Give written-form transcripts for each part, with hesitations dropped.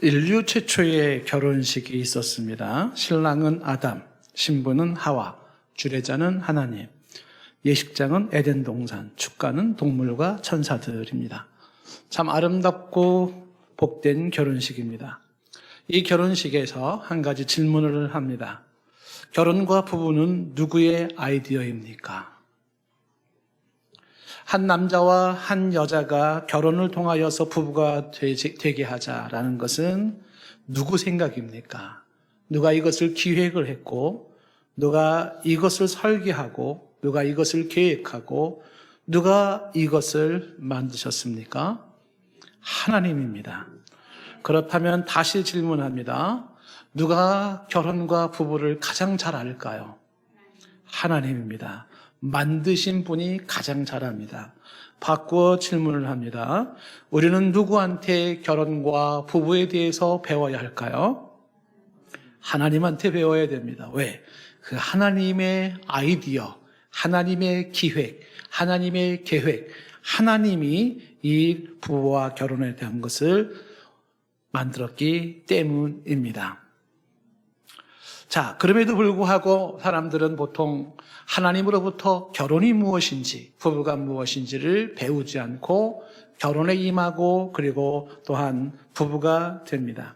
인류 최초의 결혼식이 있었습니다. 신랑은 아담, 신부는 하와, 주례자는 하나님, 예식장은 에덴 동산, 축가는 동물과 천사들입니다. 참 아름답고 복된 결혼식입니다. 이 결혼식에서 한 가지 질문을 합니다. 결혼과 부부는 누구의 아이디어입니까? 한 남자와 한 여자가 결혼을 통하여서 부부가 되게 하자라는 것은 누구 생각입니까? 누가 이것을 기획을 했고, 누가 이것을 설계하고, 누가 이것을 계획하고, 누가 이것을 만드셨습니까? 하나님입니다. 그렇다면 다시 질문합니다. 누가 결혼과 부부를 가장 잘 알까요? 하나님입니다. 만드신 분이 가장 잘합니다. 바꾸어 질문을 합니다. 우리는 누구한테 결혼과 부부에 대해서 배워야 할까요? 하나님한테 배워야 됩니다. 왜? 그 하나님의 아이디어, 하나님의 기획, 하나님의 계획, 하나님이 이 부부와 결혼에 대한 것을 만들었기 때문입니다. 자, 그럼에도 불구하고 사람들은 보통 하나님으로부터 결혼이 무엇인지, 부부가 무엇인지를 배우지 않고 결혼에 임하고 그리고 또한 부부가 됩니다.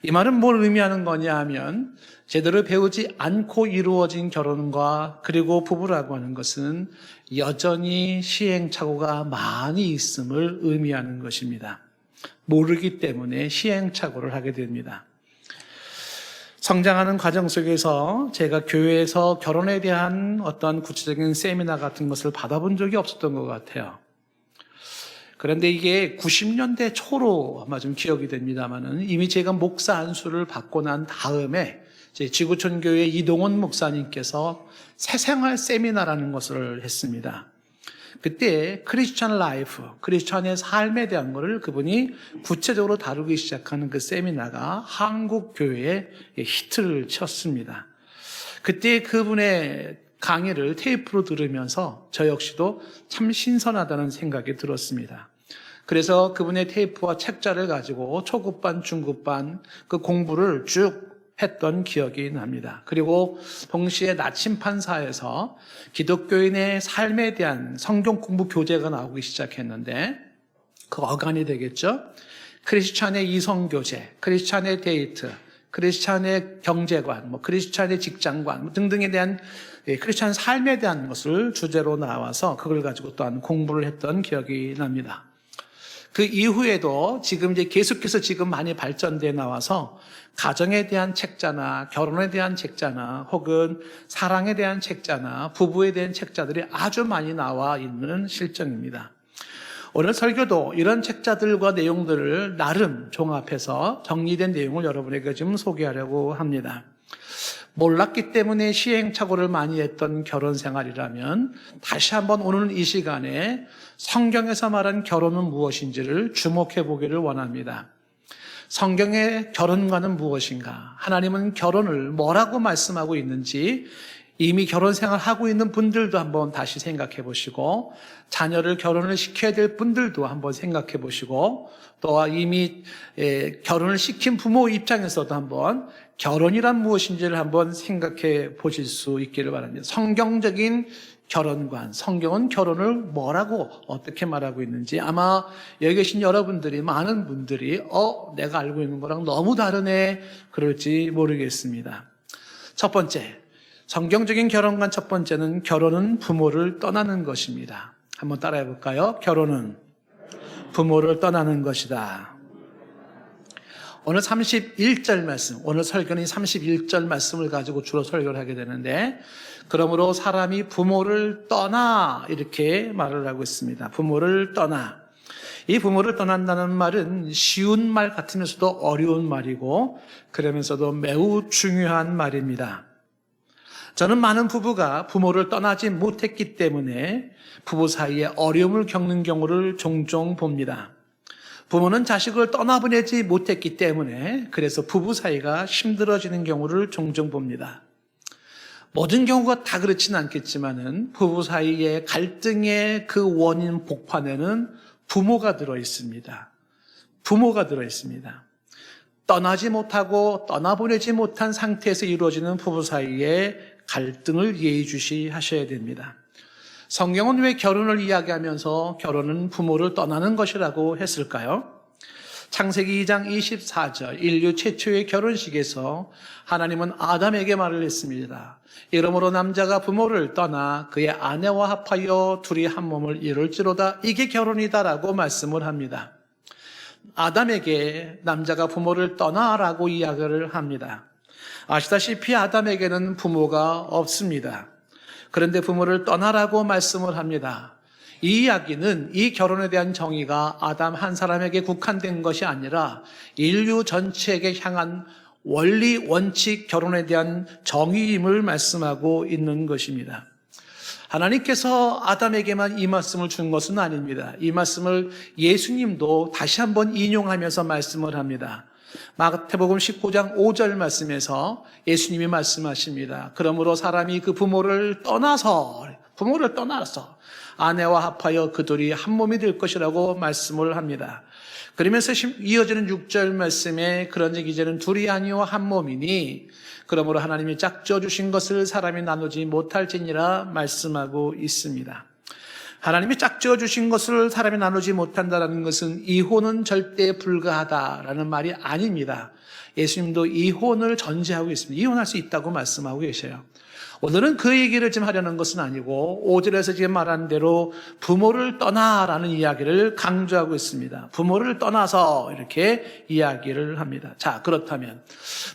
이 말은 뭘 의미하는 거냐 하면 제대로 배우지 않고 이루어진 결혼과 그리고 부부라고 하는 것은 여전히 시행착오가 많이 있음을 의미하는 것입니다. 모르기 때문에 시행착오를 하게 됩니다. 성장하는 과정 속에서 제가 교회에서 결혼에 대한 어떤 구체적인 세미나 같은 것을 받아본 적이 없었던 것 같아요. 그런데 이게 90년대 초로 아마 좀 기억이 됩니다만은 이미 제가 목사 안수를 받고 난 다음에 지구촌 교회 이동원 목사님께서 새생활 세미나라는 것을 했습니다. 그때 크리스천 라이프, 크리스천의 삶에 대한 것을 그분이 구체적으로 다루기 시작하는 그 세미나가 한국 교회에 히트를 쳤습니다. 그때 그분의 강의를 테이프로 들으면서 저 역시도 참 신선하다는 생각이 들었습니다. 그래서 그분의 테이프와 책자를 가지고 초급반, 중급반 그 공부를 쭉 했던 기억이 납니다. 그리고 동시에 나침판사에서 기독교인의 삶에 대한 성경 공부 교재가 나오기 시작했는데 그 어간이 되겠죠. 크리스찬의 이성교제, 크리스찬의 데이트, 크리스찬의 경제관, 크리스찬의 직장관 등등에 대한 크리스찬 삶에 대한 것을 주제로 나와서 그걸 가지고 또한 공부를 했던 기억이 납니다. 그 이후에도 지금 이제 계속해서 지금 많이 발전돼 나와서 가정에 대한 책자나 결혼에 대한 책자나 혹은 사랑에 대한 책자나 부부에 대한 책자들이 아주 많이 나와 있는 실정입니다. 오늘 설교도 이런 책자들과 내용들을 나름 종합해서 정리된 내용을 여러분에게 좀 소개하려고 합니다. 몰랐기 때문에 시행착오를 많이 했던 결혼 생활이라면 다시 한번 오늘 이 시간에 성경에서 말한 결혼은 무엇인지를 주목해 보기를 원합니다. 성경의 결혼과는 무엇인가? 하나님은 결혼을 뭐라고 말씀하고 있는지 이미 결혼 생활하고 있는 분들도 한번 다시 생각해 보시고 자녀를 결혼을 시켜야 될 분들도 한번 생각해 보시고 또 이미 결혼을 시킨 부모 입장에서도 한번 결혼이란 무엇인지를 한번 생각해 보실 수 있기를 바랍니다. 성경적인 결혼관, 성경은 결혼을 뭐라고 어떻게 말하고 있는지 아마 여기 계신 여러분들이 많은 분들이 내가 알고 있는 거랑 너무 다르네 그럴지 모르겠습니다. 첫 번째, 성경적인 결혼관 첫 번째는 결혼은 부모를 떠나는 것입니다. 한번 따라해 볼까요? 결혼은 부모를 떠나는 것이다. 오늘 31절 말씀, 오늘 설교는 31절 말씀을 가지고 주로 설교를 하게 되는데 그러므로 사람이 부모를 떠나 이렇게 말을 하고 있습니다. 부모를 떠나. 이 부모를 떠난다는 말은 쉬운 말 같으면서도 어려운 말이고 그러면서도 매우 중요한 말입니다. 저는 많은 부부가 부모를 떠나지 못했기 때문에 부부 사이에 어려움을 겪는 경우를 종종 봅니다. 부모는 자식을 떠나보내지 못했기 때문에 그래서 부부 사이가 힘들어지는 경우를 종종 봅니다. 모든 경우가 다 그렇지는 않겠지만은 부부 사이의 갈등의 그 원인 복판에는 부모가 들어 있습니다. 부모가 들어 있습니다. 떠나지 못하고 떠나보내지 못한 상태에서 이루어지는 부부 사이의 갈등을 예의주시하셔야 됩니다. 성경은 왜 결혼을 이야기하면서 결혼은 부모를 떠나는 것이라고 했을까요? 창세기 2장 24절 인류 최초의 결혼식에서 하나님은 아담에게 말을 했습니다. 이러므로 남자가 부모를 떠나 그의 아내와 합하여 둘이 한 몸을 이룰지로다. 이게 결혼이다라고 말씀을 합니다. 아담에게 남자가 부모를 떠나라고 이야기를 합니다. 아시다시피 아담에게는 부모가 없습니다. 그런데 부모를 떠나라고 말씀을 합니다. 이 이야기는 이 결혼에 대한 정의가 아담 한 사람에게 국한된 것이 아니라 인류 전체에게 향한 원리, 원칙, 결혼에 대한 정의임을 말씀하고 있는 것입니다. 하나님께서 아담에게만 이 말씀을 준 것은 아닙니다. 이 말씀을 예수님도 다시 한번 인용하면서 말씀을 합니다. 마태복음 19장 5절 말씀에서 예수님이 말씀하십니다. 그러므로 사람이 그 부모를 떠나서 아내와 합하여 그들이 한 몸이 될 것이라고 말씀을 합니다. 그러면서 이어지는 6절 말씀에 그런즉 이제는 둘이 아니요 한 몸이니 그러므로 하나님이 짝지어 주신 것을 사람이 나누지 못할지니라 말씀하고 있습니다. 하나님이 짝지어 주신 것을 사람이 나누지 못한다는 것은 이혼은 절대 불가하다라는 말이 아닙니다. 예수님도 이혼을 전제하고 있습니다. 이혼할 수 있다고 말씀하고 계셔요. 오늘은 그 얘기를 좀 하려는 것은 아니고 5절에서 지금 말한 대로 부모를 떠나라는 이야기를 강조하고 있습니다. 부모를 떠나서 이렇게 이야기를 합니다. 자, 그렇다면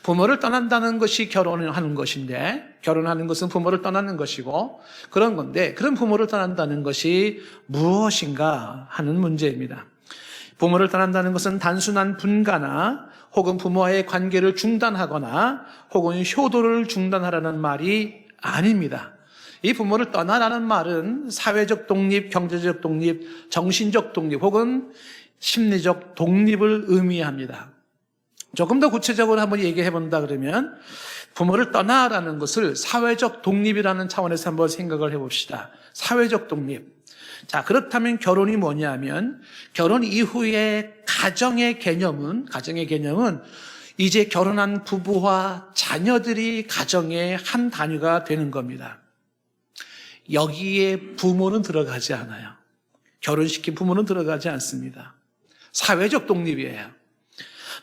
부모를 떠난다는 것이 결혼을 하는 것인데 결혼하는 것은 부모를 떠나는 것이고 그런 건데 그런 부모를 떠난다는 것이 무엇인가 하는 문제입니다. 부모를 떠난다는 것은 단순한 분가나 혹은 부모와의 관계를 중단하거나 혹은 효도를 중단하라는 말이 아닙니다. 이 부모를 떠나라는 말은 사회적 독립, 경제적 독립, 정신적 독립 혹은 심리적 독립을 의미합니다. 조금 더 구체적으로 한번 얘기해 본다 그러면 부모를 떠나라는 것을 사회적 독립이라는 차원에서 한번 생각을 해봅시다. 사회적 독립. 자, 그렇다면 결혼이 뭐냐면 결혼 이후에 가정의 개념은 이제 결혼한 부부와 자녀들이 가정의 한 단위가 되는 겁니다. 여기에 부모는 들어가지 않아요. 결혼시킨 부모는 들어가지 않습니다. 사회적 독립이에요.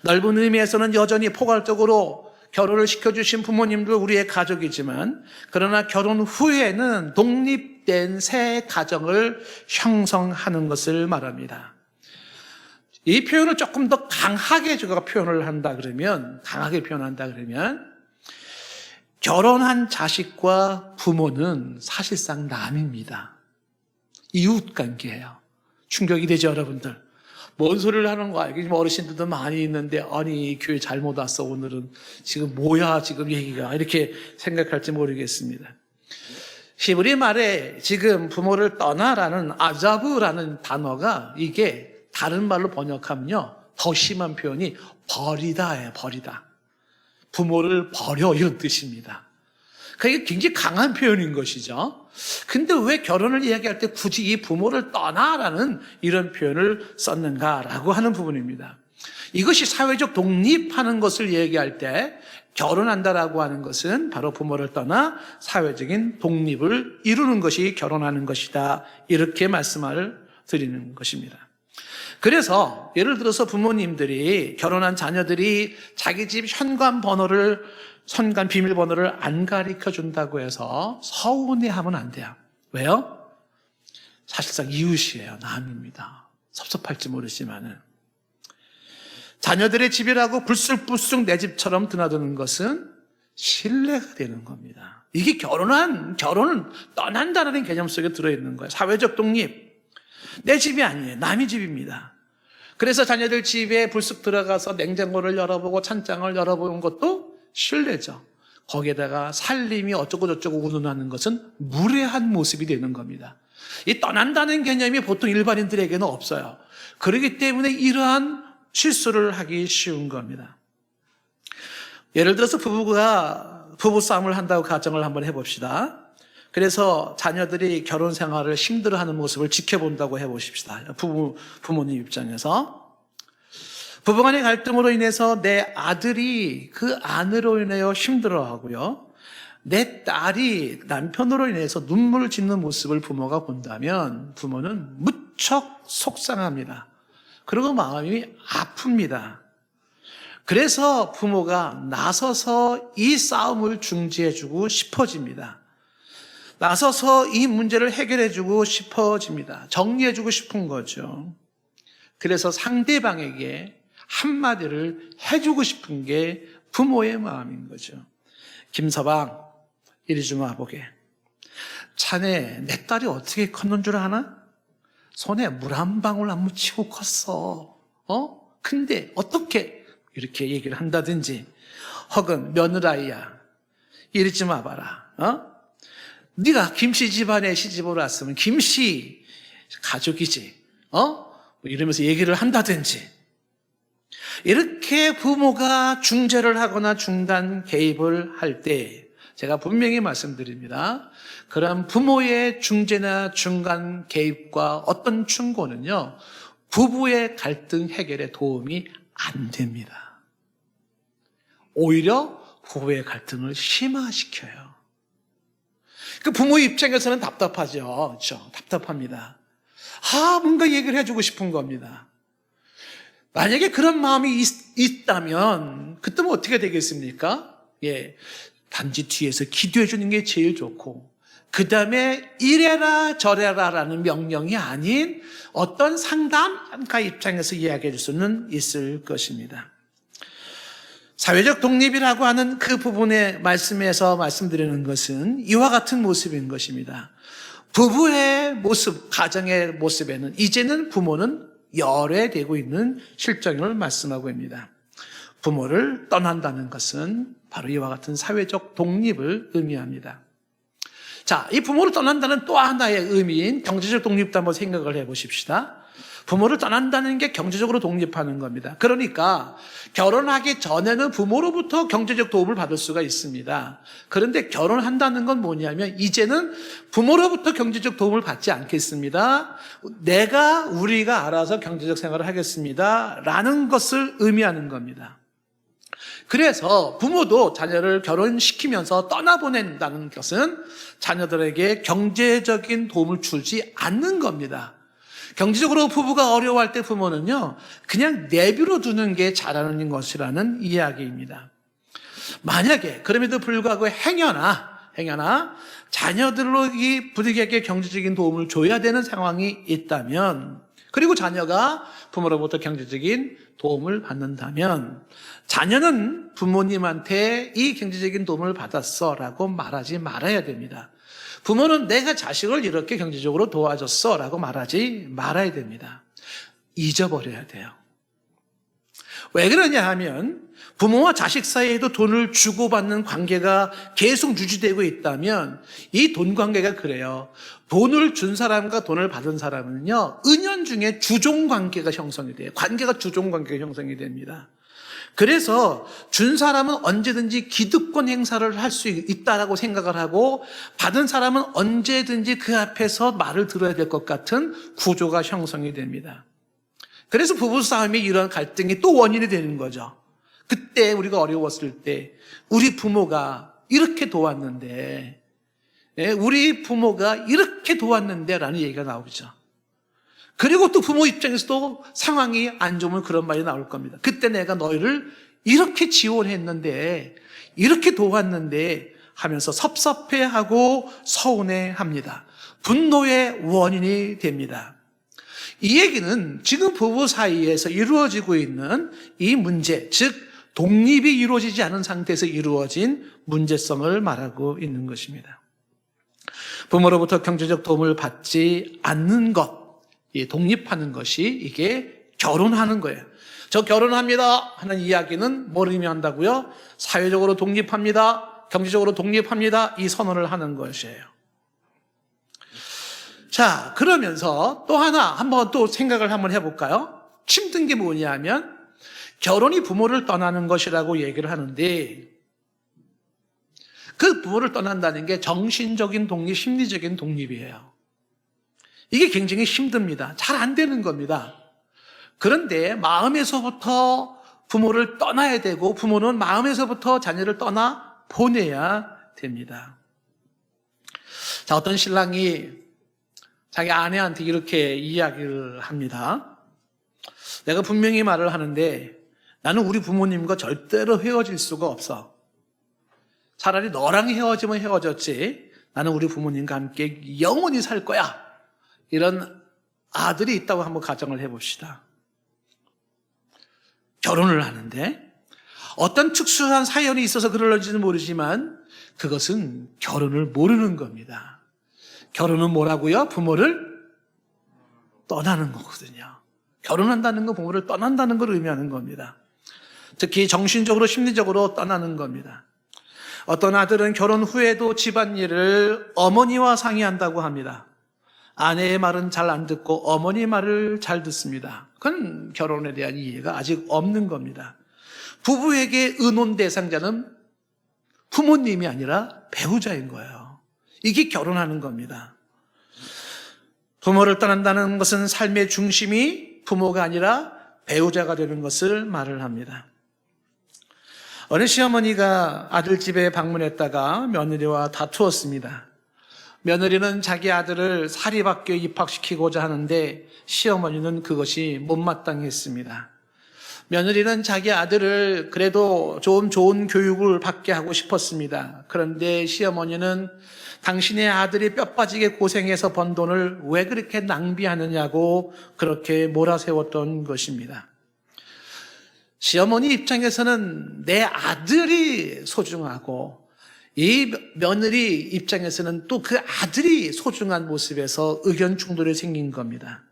넓은 의미에서는 여전히 포괄적으로 결혼을 시켜주신 부모님도 우리의 가족이지만 그러나 결혼 후에는 독립된 새 가정을 형성하는 것을 말합니다. 이 표현을 조금 더 강하게 제가 강하게 표현한다 그러면 결혼한 자식과 부모는 사실상 남입니다. 이웃관계예요. 충격이 되죠, 여러분들? 뭔 소리를 하는 거야? 지금 어르신들도 많이 있는데 아니 교회 잘못 왔어 오늘은. 지금 뭐야 지금 얘기가 이렇게 생각할지 모르겠습니다. 히브리 말에 지금 부모를 떠나라는 아자브라는 단어가 이게 다른 말로 번역하면요 더 심한 표현이 버리다예요. 버리다. 부모를 버려 이런 뜻입니다. 그게 굉장히 강한 표현인 것이죠. 근데 왜 결혼을 이야기할 때 굳이 이 부모를 떠나라는 이런 표현을 썼는가라고 하는 부분입니다. 이것이 사회적 독립하는 것을 얘기할 때 결혼한다라고 하는 것은 바로 부모를 떠나 사회적인 독립을 이루는 것이 결혼하는 것이다. 이렇게 말씀을 드리는 것입니다. 그래서 예를 들어서 부모님들이 결혼한 자녀들이 자기 집 현관 비밀번호를 안 가르쳐 준다고 해서 서운해하면 안 돼요. 왜요? 사실상 이웃이에요. 남입니다. 섭섭할지 모르지만은. 자녀들의 집이라고 불쑥불쑥 내 집처럼 드나드는 것은 신뢰가 되는 겁니다. 이게 결혼은 떠난다는 개념 속에 들어있는 거예요. 사회적 독립. 내 집이 아니에요. 남의 집입니다. 그래서 자녀들 집에 불쑥 들어가서 냉장고를 열어보고 찬장을 열어보는 것도 신뢰죠. 거기에다가 살림이 어쩌고저쩌고 운운하는 것은 무례한 모습이 되는 겁니다. 이 떠난다는 개념이 보통 일반인들에게는 없어요. 그렇기 때문에 이러한 실수를 하기 쉬운 겁니다. 예를 들어서 부부싸움을 한다고 가정을 한번 해봅시다. 그래서 자녀들이 결혼 생활을 힘들어하는 모습을 지켜본다고 해보십시다. 부모님 입장에서. 부부간의 갈등으로 인해서 내 아들이 그 아내로 인하여 힘들어하고요. 내 딸이 남편으로 인해서 눈물을 짓는 모습을 부모가 본다면 부모는 무척 속상합니다. 그리고 마음이 아픕니다. 그래서 부모가 나서서 이 싸움을 중지해주고 싶어집니다. 나서서 이 문제를 해결해주고 싶어집니다. 정리해주고 싶은 거죠. 그래서 상대방에게 한마디를 해주고 싶은 게 부모의 마음인 거죠. 김서방, 이리 좀 와보게. 자네 내 딸이 어떻게 컸는 줄 아나? 손에 물 한 방울 안 묻히고 컸어. 근데 어떻게 이렇게 얘기를 한다든지, 혹은 며느라이야, 이리 좀 와봐라. 네가 김씨 집안에 시집을 왔으면 김씨 가족이지. 이러면서 얘기를 한다든지, 이렇게 부모가 중재를 하거나 중간 개입을 할 때 제가 분명히 말씀드립니다. 그런 부모의 중재나 중간 개입과 어떤 충고는요, 부부의 갈등 해결에 도움이 안 됩니다. 오히려 부부의 갈등을 심화시켜요. 그 부모 입장에서는 답답하죠. 그렇죠? 답답합니다. 뭔가 얘기를 해주고 싶은 겁니다. 만약에 그런 마음이 있다면 그때는 어떻게 되겠습니까? 단지 뒤에서 기도해 주는 게 제일 좋고, 그 다음에 이래라 저래라라는 명령이 아닌 어떤 상담가 입장에서 이야기해 줄 수는 있을 것입니다. 사회적 독립이라고 하는 그 부분의 말씀에서 말씀드리는 것은 이와 같은 모습인 것입니다. 부부의 모습, 가정의 모습에는 이제는 부모는 열애되고 있는 실정을 말씀하고 있습니다. 부모를 떠난다는 것은 바로 이와 같은 사회적 독립을 의미합니다. 자, 이 부모를 떠난다는 또 하나의 의미인 경제적 독립도 한번 생각을 해보십시다. 부모를 떠난다는 게 경제적으로 독립하는 겁니다. 그러니까 결혼하기 전에는 부모로부터 경제적 도움을 받을 수가 있습니다. 그런데 결혼한다는 건 뭐냐면 이제는 부모로부터 경제적 도움을 받지 않겠습니다. 우리가 알아서 경제적 생활을 하겠습니다. 라는 것을 의미하는 겁니다. 그래서 부모도 자녀를 결혼시키면서 떠나보낸다는 것은 자녀들에게 경제적인 도움을 주지 않는 겁니다. 경제적으로 부부가 어려워할 때 부모는요, 그냥 내버려 두는 게 잘하는 것이라는 이야기입니다. 만약에 그럼에도 불구하고 행여나 자녀들로 이 부득이하게 경제적인 도움을 줘야 되는 상황이 있다면, 그리고 자녀가 부모로부터 경제적인 도움을 받는다면 자녀는 부모님한테 이 경제적인 도움을 받았어 라고 말하지 말아야 됩니다. 부모는 내가 자식을 이렇게 경제적으로 도와줬어 라고 말하지 말아야 됩니다. 잊어버려야 돼요. 왜 그러냐 하면 부모와 자식 사이에도 돈을 주고받는 관계가 계속 유지되고 있다면 이 돈 관계가 그래요. 돈을 준 사람과 돈을 받은 사람은요, 은연중에 주종 관계가 형성이 돼요. 관계가 주종 관계가 형성이 됩니다. 그래서 준 사람은 언제든지 기득권 행사를 할 수 있다라고 생각을 하고, 받은 사람은 언제든지 그 앞에서 말을 들어야 될 것 같은 구조가 형성이 됩니다. 그래서 부부싸움이 이런 갈등이 또 원인이 되는 거죠. 그때 우리가 어려웠을 때 우리 부모가 이렇게 도왔는데, 우리 부모가 이렇게 도왔는데 라는 얘기가 나오죠. 그리고 또 부모 입장에서도 상황이 안 좋으면 그런 말이 나올 겁니다. 그때 내가 너희를 이렇게 지원했는데, 이렇게 도왔는데 하면서 섭섭해하고 서운해합니다. 분노의 원인이 됩니다. 이 얘기는 지금 부부 사이에서 이루어지고 있는 이 문제, 즉 독립이 이루어지지 않은 상태에서 이루어진 문제성을 말하고 있는 것입니다. 부모로부터 경제적 도움을 받지 않는 것, 독립하는 것이 이게 결혼하는 거예요. 저 결혼합니다 하는 이야기는 뭘 의미한다고요? 사회적으로 독립합니다, 경제적으로 독립합니다, 이 선언을 하는 것이에요. 자, 그러면서 또 하나 한번 또 생각을 한번 해볼까요? 힘든 게 뭐냐면 결혼이 부모를 떠나는 것이라고 얘기를 하는데, 그 부모를 떠난다는 게 정신적인 독립, 심리적인 독립이에요. 이게 굉장히 힘듭니다. 잘 안 되는 겁니다. 그런데 마음에서부터 부모를 떠나야 되고 부모는 마음에서부터 자녀를 떠나 보내야 됩니다. 자, 어떤 신랑이 자기 아내한테 이렇게 이야기를 합니다. 내가 분명히 말을 하는데 나는 우리 부모님과 절대로 헤어질 수가 없어. 차라리 너랑 헤어지면 헤어졌지. 나는 우리 부모님과 함께 영원히 살 거야. 이런 아들이 있다고 한번 가정을 해봅시다. 결혼을 하는데 어떤 특수한 사연이 있어서 그럴지는 모르지만 그것은 결혼을 모르는 겁니다. 결혼은 뭐라고요? 부모를 떠나는 거거든요. 결혼한다는 건 부모를 떠난다는 걸 의미하는 겁니다. 특히 정신적으로 심리적으로 떠나는 겁니다. 어떤 아들은 결혼 후에도 집안일을 어머니와 상의한다고 합니다. 아내의 말은 잘 안 듣고 어머니 말을 잘 듣습니다. 그건 결혼에 대한 이해가 아직 없는 겁니다. 부부에게 의논 대상자는 부모님이 아니라 배우자인 거예요. 이게 결혼하는 겁니다. 부모를 떠난다는 것은 삶의 중심이 부모가 아니라 배우자가 되는 것을 말을 합니다. 어느 시어머니가 아들 집에 방문했다가 며느리와 다투었습니다. 며느리는 자기 아들을 사립학교에 입학시키고자 하는데 시어머니는 그것이 못마땅했습니다. 며느리는 자기 아들을 그래도 좀 좋은 교육을 받게 하고 싶었습니다. 그런데 시어머니는 당신의 아들이 뼈 빠지게 고생해서 번 돈을 왜 그렇게 낭비하느냐고 그렇게 몰아세웠던 것입니다. 시어머니 입장에서는 내 아들이 소중하고 이 며느리 입장에서는 또 그 아들이 소중한 모습에서 의견 충돌이 생긴 겁니다.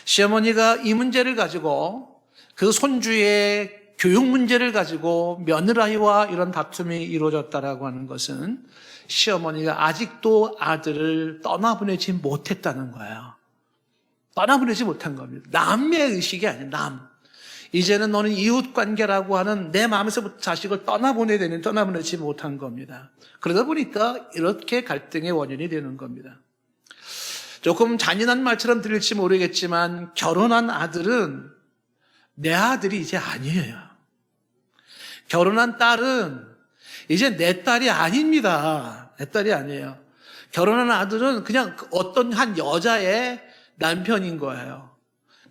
시어머니가 이 문제를 가지고 그 손주의 교육 문제를 가지고 며느라이와 이런 다툼이 이루어졌다라고 하는 것은 시어머니가 아직도 아들을 떠나보내지 못했다는 거예요. 떠나보내지 못한 겁니다. 남의 의식이 아니에요. 남. 이제는 너는 이웃관계라고 하는 내 마음에서부터 자식을 떠나보내야 되는 떠나보내지 못한 겁니다. 그러다 보니까 이렇게 갈등의 원인이 되는 겁니다. 조금 잔인한 말처럼 들릴지 모르겠지만 결혼한 아들은 내 아들이 이제 아니에요. 결혼한 딸은 이제 내 딸이 아닙니다. 내 딸이 아니에요. 결혼한 아들은 그냥 어떤 한 여자의 남편인 거예요.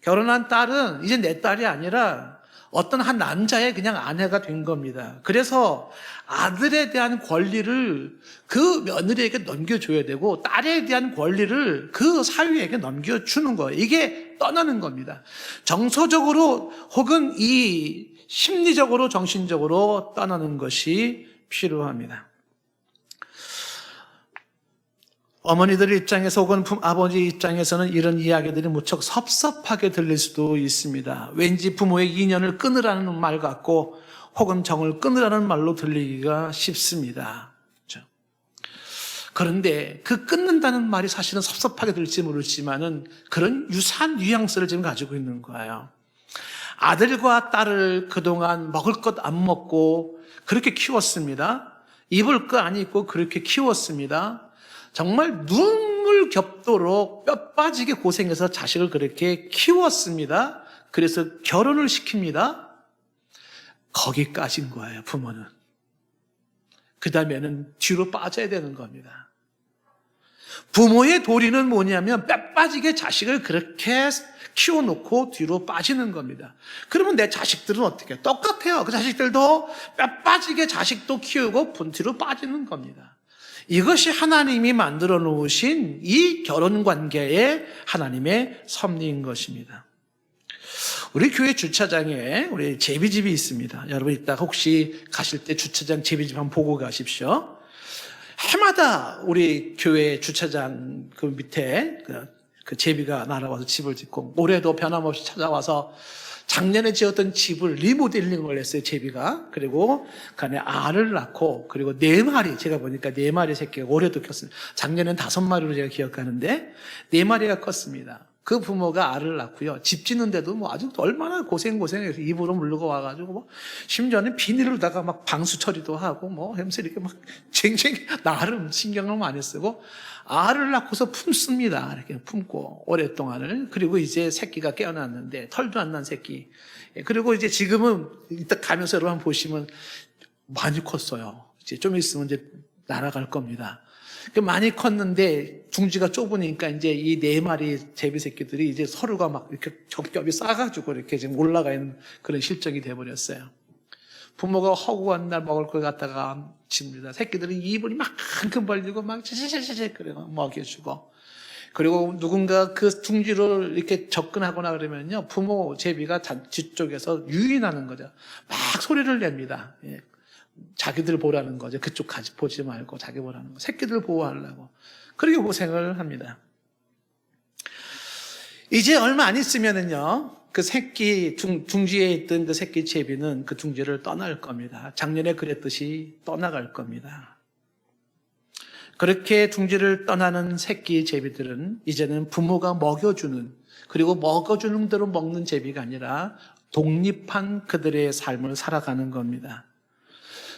결혼한 딸은 이제 내 딸이 아니라 어떤 한 남자의 그냥 아내가 된 겁니다. 그래서 아들에 대한 권리를 그 며느리에게 넘겨줘야 되고 딸에 대한 권리를 그 사위에게 넘겨주는 거예요. 이게 떠나는 겁니다. 정서적으로 혹은 이 심리적으로 정신적으로 떠나는 것이 필요합니다. 어머니들 입장에서 혹은 아버지 입장에서는 이런 이야기들이 무척 섭섭하게 들릴 수도 있습니다. 왠지 부모의 인연을 끊으라는 말 같고 혹은 정을 끊으라는 말로 들리기가 쉽습니다. 그렇죠? 그런데 그 끊는다는 말이 사실은 섭섭하게 들릴지 모르지만은 그런 유사한 뉘앙스를 지금 가지고 있는 거예요. 아들과 딸을 그동안 먹을 것 안 먹고 그렇게 키웠습니다. 입을 거 안 입고 그렇게 키웠습니다. 정말 눈물 겹도록 뼈 빠지게 고생해서 자식을 그렇게 키웠습니다. 그래서 결혼을 시킵니다. 거기까지인 거예요, 부모는. 그 다음에는 뒤로 빠져야 되는 겁니다. 부모의 도리는 뭐냐면 뼈 빠지게 자식을 그렇게 키워놓고 뒤로 빠지는 겁니다. 그러면 내 자식들은 어떻게 해요? 똑같아요. 그 자식들도 뼈 빠지게 자식도 키우고 뒤로 빠지는 겁니다. 이것이 하나님이 만들어 놓으신 이 결혼 관계의 하나님의 섭리인 것입니다. 우리 교회 주차장에 우리 제비집이 있습니다. 여러분 이따 혹시 가실 때 주차장 제비집 한번 보고 가십시오. 해마다 우리 교회 주차장 그 밑에 그 제비가 날아와서 집을 짓고 올해도 변함없이 찾아와서 작년에 지었던 집을 리모델링을 했어요, 제비가. 그리고 그 안에 알을 낳고, 그리고 4마리, 제가 보니까 4마리 새끼가 올해도 컸어요. 작년엔 5마리로 제가 기억하는데, 4마리가 컸습니다. 그 부모가 알을 낳고요. 집 짓는데도 뭐 아주 얼마나 고생해서 입으로 물르고 와가지고 뭐 심지어는 비닐로다가 막 방수 처리도 하고 뭐 하면서 이렇게 막 쟁쟁이 나름 신경을 많이 쓰고 알을 낳고서 품습니다. 이렇게 품고 오랫동안을. 그리고 이제 새끼가 깨어났는데 털도 안 난 새끼. 그리고 이제 지금은 이따 가면서 여러분 보시면 많이 컸어요. 이제 좀 있으면 이제 날아갈 겁니다. 많이 컸는데 둥지가 좁으니까 이제 이 4마리 제비 새끼들이 이제 서로가 막 이렇게 겹겹이 싸가지고 이렇게 지금 올라가 있는 그런 실정이 돼버렸어요. 부모가 허구한 날 먹을 걸 갖다가 칩니다. 새끼들은 입을 이만큼 벌리고 막 찌찌찌찌 그래 먹여주고. 그리고 누군가 그 둥지를 이렇게 접근하거나 그러면요, 부모 제비가 뒤쪽에서 유인하는 거죠. 막 소리를 냅니다. 예. 자기들 보라는 거죠. 그쪽 가지 보지 말고 자기 보라는 거. 새끼들 보호하려고. 그렇게 고생을 합니다. 이제 얼마 안 있으면은요, 그 새끼 둥지에 있던 그 새끼 제비는 그 둥지를 떠날 겁니다. 작년에 그랬듯이 떠나갈 겁니다. 그렇게 둥지를 떠나는 새끼 제비들은 이제는 부모가 먹여주는, 그리고 먹어주는 대로 먹는 제비가 아니라 독립한 그들의 삶을 살아가는 겁니다.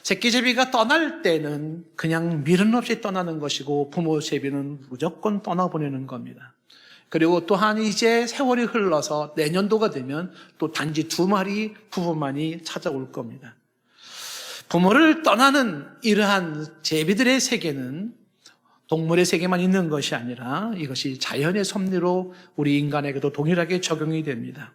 새끼 제비가 떠날 때는 그냥 미련 없이 떠나는 것이고 부모 제비는 무조건 떠나보내는 겁니다. 그리고 또한 이제 세월이 흘러서 내년도가 되면 또 단지 2마리 부부만이 찾아올 겁니다. 부모를 떠나는 이러한 제비들의 세계는 동물의 세계만 있는 것이 아니라 이것이 자연의 섭리로 우리 인간에게도 동일하게 적용이 됩니다.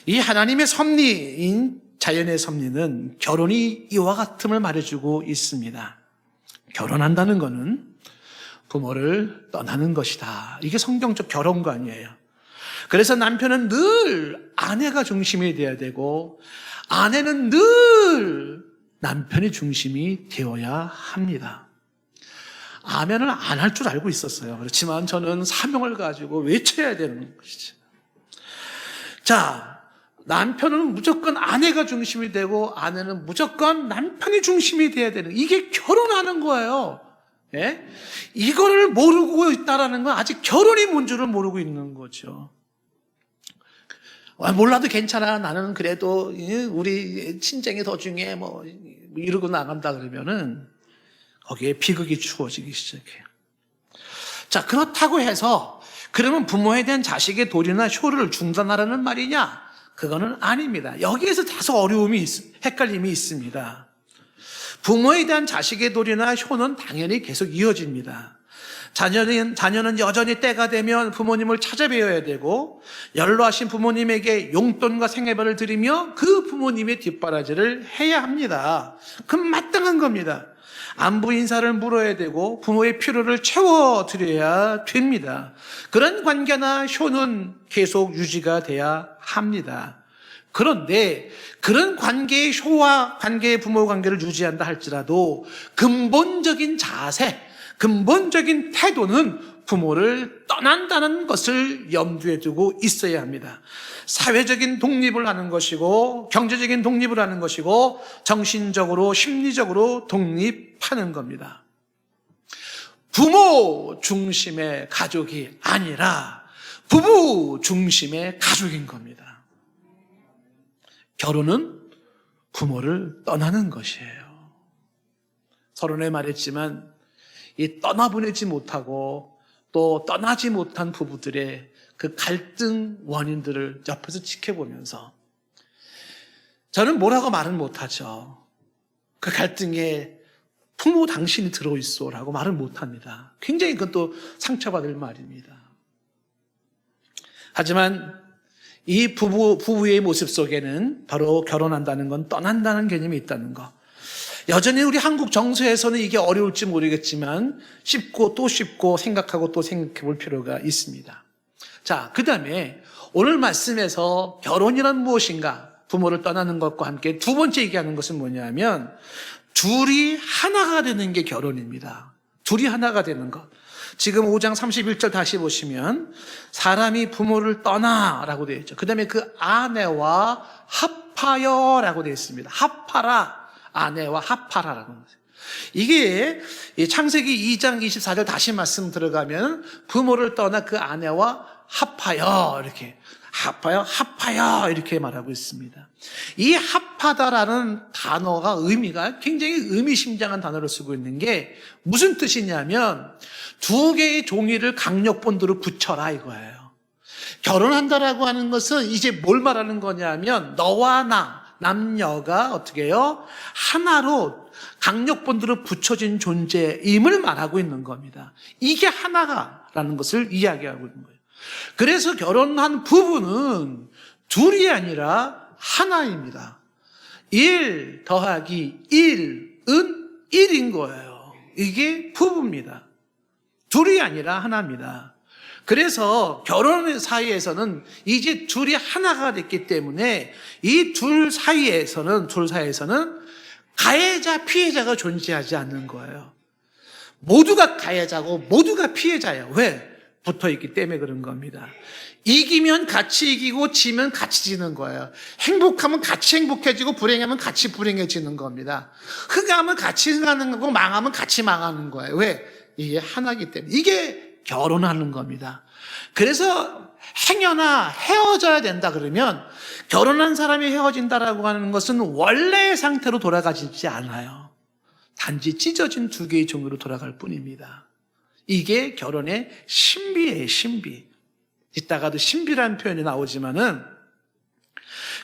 이 하나님의 섭리인 자연의 섭리는 결혼이 이와 같음을 말해주고 있습니다. 결혼한다는 것은 부모를 떠나는 것이다. 이게 성경적 결혼관이에요. 그래서 남편은 늘 아내가 중심이 되어야 되고 아내는 늘 남편이 중심이 되어야 합니다. 아멘을 안 할 줄 알고 있었어요. 그렇지만 저는 사명을 가지고 외쳐야 되는 것이죠. 자, 남편은 무조건 아내가 중심이 되고 아내는 무조건 남편이 중심이 돼야 되는, 이게 결혼하는 거예요. 예? 이거를 모르고 있다라는 건 아직 결혼이 뭔지를 모르고 있는 거죠. 몰라도 괜찮아. 나는 그래도 우리 친정이 더 중요해. 뭐 이러고 나간다 그러면은 거기에 비극이 주어지기 시작해요. 자, 그렇다고 해서 그러면 부모에 대한 자식의 도리나 효를 중단하라는 말이냐? 그거는 아닙니다. 여기에서 다소 어려움이 헷갈림이 있습니다. 부모에 대한 자식의 도리나 효는 당연히 계속 이어집니다. 자녀는 여전히 때가 되면 부모님을 찾아뵈어야 되고 연로하신 부모님에게 용돈과 생애별을 드리며 그 부모님의 뒷바라지를 해야 합니다. 그건 마땅한 겁니다. 안부 인사를 물어야 되고 부모의 필요를 채워드려야 됩니다. 그런 관계나 효는 계속 유지가 돼야 합니다. 그런데 그런 관계의 효와 관계의 부모 관계를 유지한다 할지라도 근본적인 자세, 근본적인 태도는 부모를 떠난다는 것을 염두에 두고 있어야 합니다. 사회적인 독립을 하는 것이고 경제적인 독립을 하는 것이고 정신적으로 심리적으로 독립하는 겁니다. 부모 중심의 가족이 아니라 부부 중심의 가족인 겁니다. 결혼은 부모를 떠나는 것이에요. 서론에 말했지만 이 떠나보내지 못하고 또 떠나지 못한 부부들의 그 갈등 원인들을 옆에서 지켜보면서 저는 뭐라고 말은 못하죠. 그 갈등에 부모 당신이 들어있어라고 말은 못합니다. 굉장히 그건 또 상처받을 말입니다. 하지만 이 부부의 모습 속에는 바로 결혼한다는 건 떠난다는 개념이 있다는 거. 여전히 우리 한국 정서에서는 이게 어려울지 모르겠지만 쉽고 또 쉽고 생각하고 또 생각해 볼 필요가 있습니다. 자, 그 다음에 오늘 말씀에서 결혼이란 무엇인가, 부모를 떠나는 것과 함께 두 번째 얘기하는 것은 뭐냐면 둘이 하나가 되는 게 결혼입니다. 둘이 하나가 되는 것. 지금 5장 31절 다시 보시면 사람이 부모를 떠나라고 되어 있죠. 그 다음에 그 아내와 합하여라고 되어 있습니다. 합하라. 아내와 합하라라고 합니다. 이게 창세기 2장 24절 다시 말씀 들어가면 부모를 떠나 그 아내와 합하여 이렇게 합하여 이렇게 말하고 있습니다. 이 합하다라는 단어가 의미가 굉장히 의미심장한 단어를 쓰고 있는 게 무슨 뜻이냐면 두 개의 종이를 강력본드로 붙여라 이거예요. 결혼한다라고 하는 것은 이제 뭘 말하는 거냐면 너와 나 남녀가 어떻게 해요? 하나로 강력본드로 붙여진 존재임을 말하고 있는 겁니다. 이게 하나라는 것을 이야기하고 있는 거예요. 그래서 결혼한 부부는 둘이 아니라 하나입니다. 1 더하기 1은 1인 거예요. 이게 부부입니다. 둘이 아니라 하나입니다. 그래서 결혼 사이에서는 이제 둘이 하나가 됐기 때문에 이 둘 사이에서는 가해자, 피해자가 존재하지 않는 거예요. 모두가 가해자고 모두가 피해자예요. 왜? 붙어 있기 때문에 그런 겁니다. 이기면 같이 이기고 지면 같이 지는 거예요. 행복하면 같이 행복해지고 불행하면 같이 불행해지는 겁니다. 흥하면 같이 흥하는 거고 망하면 같이 망하는 거예요. 왜? 이게 하나이기 때문에. 이게 결혼하는 겁니다. 그래서 행여나 헤어져야 된다 그러면 결혼한 사람이 헤어진다라고 하는 것은 원래의 상태로 돌아가지 않아요. 단지 찢어진 두 개의 종으로 돌아갈 뿐입니다. 이게 결혼의 신비예요, 신비. 이따가도 신비라는 표현이 나오지만은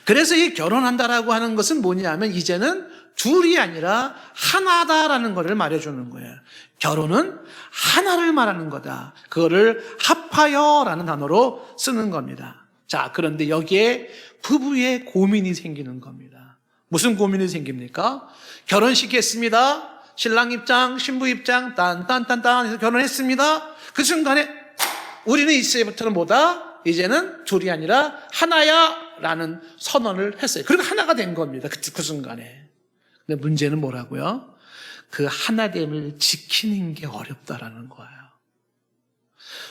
그래서 이 결혼한다라고 하는 것은 뭐냐면 이제는 둘이 아니라 하나다라는 것을 말해주는 거예요. 결혼은 하나를 말하는 거다. 그거를 합하여라는 단어로 쓰는 겁니다. 자, 그런데 여기에 부부의 고민이 생기는 겁니다. 무슨 고민이 생깁니까? 결혼식 했습니다. 신랑 입장, 신부 입장, 딴딴딴딴 해서 결혼했습니다. 그 순간에 우리는 이제부터는 뭐다? 이제는 둘이 아니라 하나야 라는 선언을 했어요. 그리고 하나가 된 겁니다. 그 순간에. 근데 문제는 뭐라고요? 그 하나됨을 지키는 게 어렵다라는 거예요.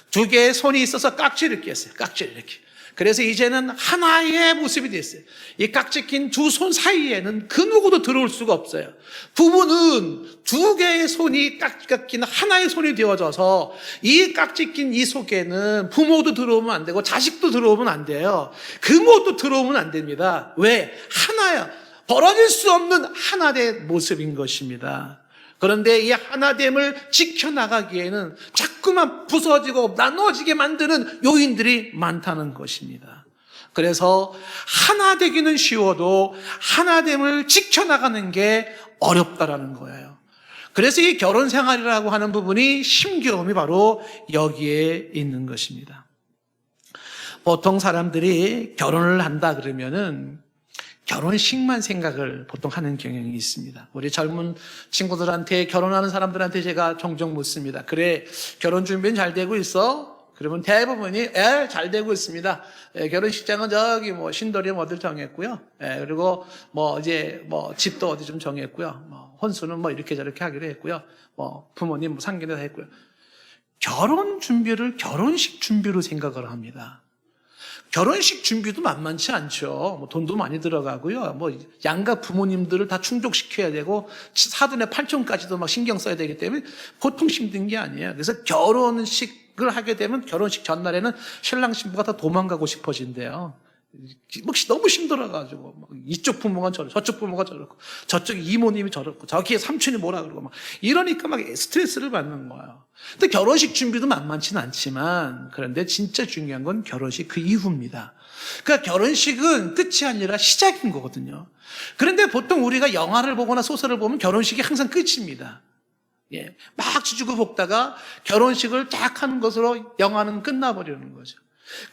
두 개의 손이 있어서 깍지를 꼈어요. 깍지를 이렇게. 그래서 이제는 하나의 모습이 됐어요. 이 깍지 낀 두 손 사이에는 그 누구도 들어올 수가 없어요. 부부는 두 개의 손이 깍지가 낀 하나의 손이 되어져서 이 깍지 낀 이 속에는 부모도 들어오면 안 되고 자식도 들어오면 안 돼요. 금오도 들어오면 안 됩니다. 왜? 하나야. 벌어질 수 없는 하나의 모습인 것입니다. 그런데 이 하나됨을 지켜나가기에는 자꾸만 부서지고 나눠지게 만드는 요인들이 많다는 것입니다. 그래서 하나 되기는 쉬워도 하나됨을 지켜나가는 게 어렵다라는 거예요. 그래서 이 결혼 생활이라고 하는 부분이 힘겨움이 바로 여기에 있는 것입니다. 보통 사람들이 결혼을 한다 그러면은 결혼식만 생각을 보통 하는 경향이 있습니다. 우리 젊은 친구들한테 결혼하는 사람들한테 제가 종종 묻습니다. 그래, 결혼 준비는 잘 되고 있어? 그러면 대부분이 잘 되고 있습니다. 결혼식장은 저기 뭐 신도림 어딜 정했고요. 그리고 뭐 이제 뭐 집도 어디 좀 정했고요. 뭐 혼수는 뭐 이렇게 저렇게 하기로 했고요. 뭐 부모님 뭐 상견례 다 했고요. 결혼 준비를 결혼식 준비로 생각을 합니다. 결혼식 준비도 만만치 않죠. 뭐 돈도 많이 들어가고요. 뭐 양가 부모님들을 다 충족시켜야 되고 사돈의 팔촌까지도 막 신경 써야 되기 때문에 보통 힘든 게 아니에요. 그래서 결혼식을 하게 되면 결혼식 전날에는 신랑 신부가 다 도망가고 싶어진대요. 너무 힘들어가지고 이쪽 부모가 저렇고 저쪽 부모가 저렇고 저쪽 이모님이 저렇고 저기에 삼촌이 뭐라 그러고 막 이러니까 막 스트레스를 받는 거예요. 근데 결혼식 준비도 만만치는 않지만 그런데 진짜 중요한 건 결혼식 그 이후입니다. 그러니까 결혼식은 끝이 아니라 시작인 거거든요. 그런데 보통 우리가 영화를 보거나 소설을 보면 결혼식이 항상 끝입니다. 막 지주고 볶다가 결혼식을 딱 하는 것으로 영화는 끝나버리는 거죠.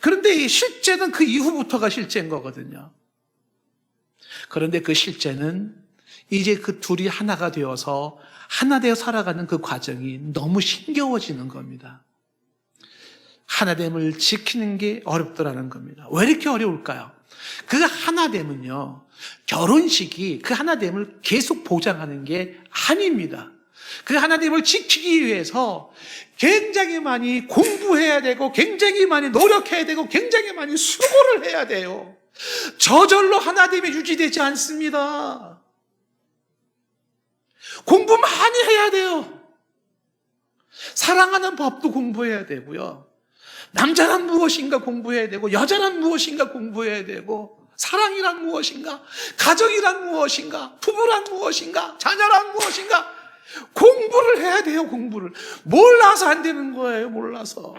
그런데 실제는 그 이후부터가 실제인 거거든요. 그런데 그 실제는 이제 그 둘이 하나가 되어서 하나 되어 살아가는 그 과정이 너무 힘겨워지는 겁니다. 하나됨을 지키는 게 어렵더라는 겁니다. 왜 이렇게 어려울까요? 그 하나됨은요, 결혼식이 그 하나됨을 계속 보장하는 게 아닙니다. 그 하나님을 지키기 위해서 굉장히 많이 공부해야 되고 굉장히 많이 노력해야 되고 굉장히 많이 수고를 해야 돼요. 저절로 하나님이 유지되지 않습니다. 공부 많이 해야 돼요. 사랑하는 법도 공부해야 되고요. 남자란 무엇인가 공부해야 되고, 여자란 무엇인가 공부해야 되고, 사랑이란 무엇인가, 가정이란 무엇인가, 부부란 무엇인가, 자녀란 무엇인가, 공부를 해야 돼요. 공부를. 몰라서 안 되는 거예요. 몰라서.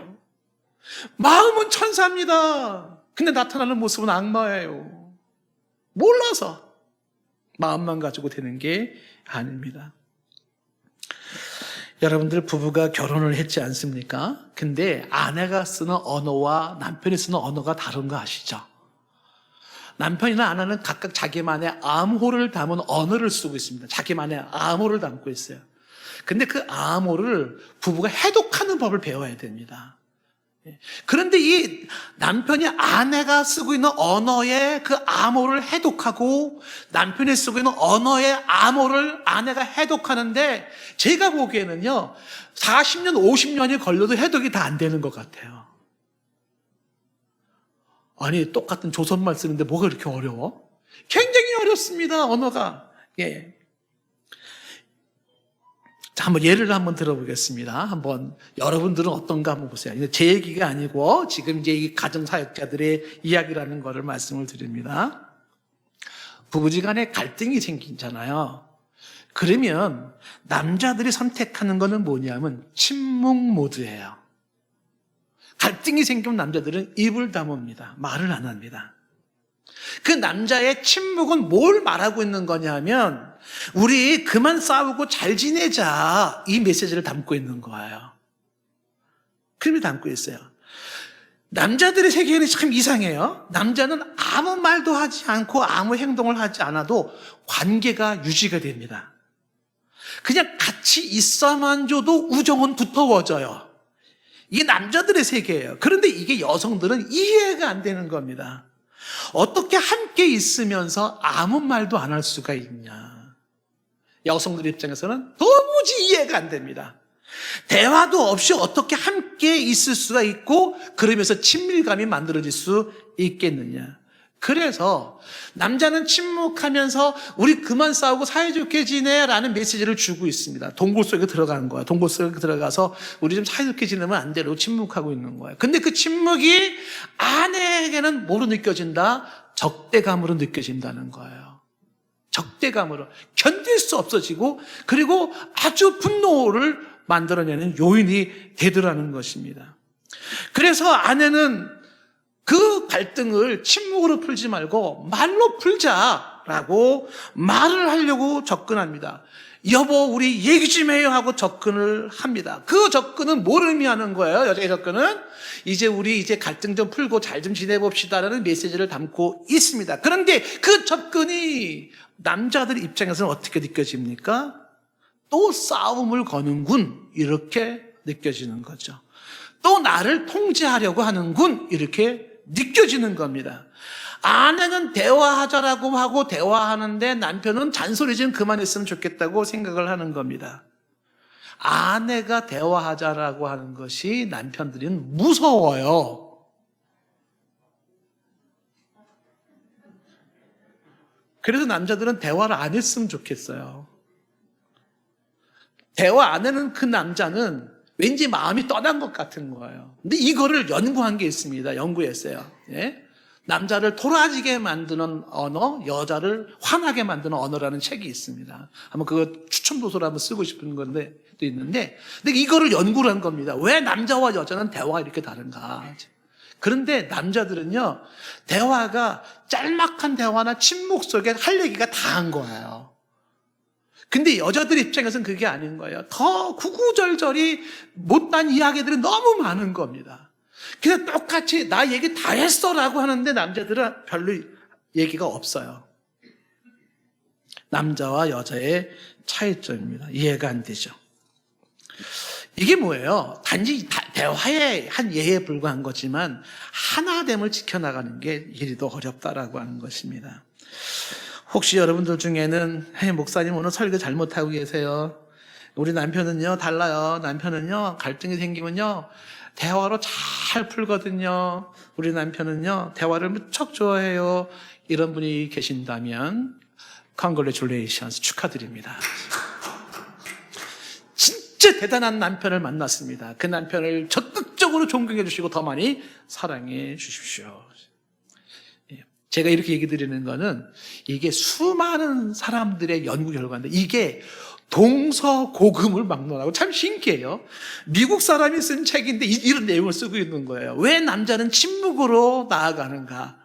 마음은 천사입니다. 근데 나타나는 모습은 악마예요. 몰라서. 마음만 가지고 되는 게 아닙니다. 여러분들 부부가 결혼을 했지 않습니까? 근데 아내가 쓰는 언어와 남편이 쓰는 언어가 다른 거 아시죠? 남편이나 아내는 각각 자기만의 암호를 담은 언어를 쓰고 있습니다. 자기만의 암호를 담고 있어요. 근데 그 암호를 부부가 해독하는 법을 배워야 됩니다. 그런데 이 남편이 아내가 쓰고 있는 언어의 그 암호를 해독하고 남편이 쓰고 있는 언어의 암호를 아내가 해독하는데 제가 보기에는요 40년, 50년이 걸려도 해독이 다 안 되는 것 같아요. 아니 똑같은 조선말 쓰는데 뭐가 그렇게 어려워? 굉장히 어렵습니다. 언어가. 예. 자, 한번 예를 한번 들어보겠습니다. 한번 여러분들은 어떤가 한번 보세요. 제 얘기가 아니고 지금 이제 이 가정사역자들의 이야기라는 거를 말씀을 드립니다. 부부지간에 갈등이 생기잖아요. 그러면 남자들이 선택하는 거는 뭐냐면 침묵 모드예요. 갈등이 생기면 남자들은 입을 다뭅니다. 말을 안 합니다. 그 남자의 침묵은 뭘 말하고 있는 거냐면 우리 그만 싸우고 잘 지내자 이 메시지를 담고 있는 거예요. 그림을 담고 있어요. 남자들의 세계는 참 이상해요. 남자는 아무 말도 하지 않고 아무 행동을 하지 않아도 관계가 유지가 됩니다. 그냥 같이 있어만 줘도 우정은 두터워져요. 이게 남자들의 세계예요. 그런데 이게 여성들은 이해가 안 되는 겁니다. 어떻게 함께 있으면서 아무 말도 안 할 수가 있냐. 여성들 입장에서는 도무지 이해가 안 됩니다. 대화도 없이 어떻게 함께 있을 수가 있고 그러면서 친밀감이 만들어질 수 있겠느냐. 그래서 남자는 침묵하면서 우리 그만 싸우고 사이좋게 지내라는 메시지를 주고 있습니다. 동굴 속에 들어가는 거야. 동굴 속에 들어가서 우리 좀 사이좋게 지내면 안 되라고 침묵하고 있는 거예요. 근데 그 침묵이 아내에게는 뭐로 느껴진다? 적대감으로 느껴진다는 거예요. 적대감으로 견딜 수 없어지고 그리고 아주 분노를 만들어내는 요인이 되더라는 것입니다. 그래서 아내는 그 갈등을 침묵으로 풀지 말고 말로 풀자라고 말을 하려고 접근합니다. 여보 우리 얘기 좀 해요 하고 접근을 합니다. 그 접근은 뭘 의미하는 거예요? 여자의 접근은 이제 우리 갈등 좀 풀고 잘 좀 지내봅시다라는 메시지를 담고 있습니다. 그런데 그 접근이 남자들 입장에서는 어떻게 느껴집니까? 또 싸움을 거는군 이렇게 느껴지는 거죠. 또 나를 통제하려고 하는군 이렇게 느껴지는 겁니다. 아내는 대화하자라고 하고 대화하는데 남편은 잔소리 좀 그만했으면 좋겠다고 생각을 하는 겁니다. 아내가 대화하자라고 하는 것이 남편들은 무서워요. 그래서 남자들은 대화를 안 했으면 좋겠어요. 대화 안 하는 그 남자는 왠지 마음이 떠난 것 같은 거예요. 근데 이거를 연구한 게 있습니다. 연구했어요. 예? 남자를 토라지게 만드는 언어, 여자를 화나게 만드는 언어라는 책이 있습니다. 한번 그거 추천 도서를 한번 쓰고 싶은 건데 또 있는데, 근데 이거를 연구를 한 겁니다. 왜 남자와 여자는 대화가 이렇게 다른가? 그런데 남자들은요, 대화가 짤막한 대화나 침묵 속에 할 얘기가 다 한 거예요. 근데 여자들 입장에서는 그게 아닌 거예요. 더 구구절절이 못난 이야기들이 너무 많은 겁니다. 그냥 똑같이 나 얘기 다 했어라고 하는데 남자들은 별로 얘기가 없어요. 남자와 여자의 차이점입니다. 이해가 안 되죠. 이게 뭐예요? 단지 대화의 한 예에 불과한 거지만 하나됨을 지켜나가는 게 이리도 어렵다라고 하는 것입니다. 혹시 여러분들 중에는 목사님 오늘 설교 잘못하고 계세요. 우리 남편은요 달라요. 남편은요 갈등이 생기면요 대화로 잘 풀거든요. 우리 남편은요 대화를 무척 좋아해요. 이런 분이 계신다면 Congratulations 축하드립니다. 진짜 대단한 남편을 만났습니다. 그 남편을 적극 영적으로 존경해 주시고 더 많이 사랑해 주십시오. 제가 이렇게 얘기 드리는 거는 이게 수많은 사람들의 연구 결과인데 이게 동서고금을 막론하고 참 신기해요. 미국 사람이 쓴 책인데 이런 내용을 쓰고 있는 거예요. 왜 남자는 침묵으로 나아가는가?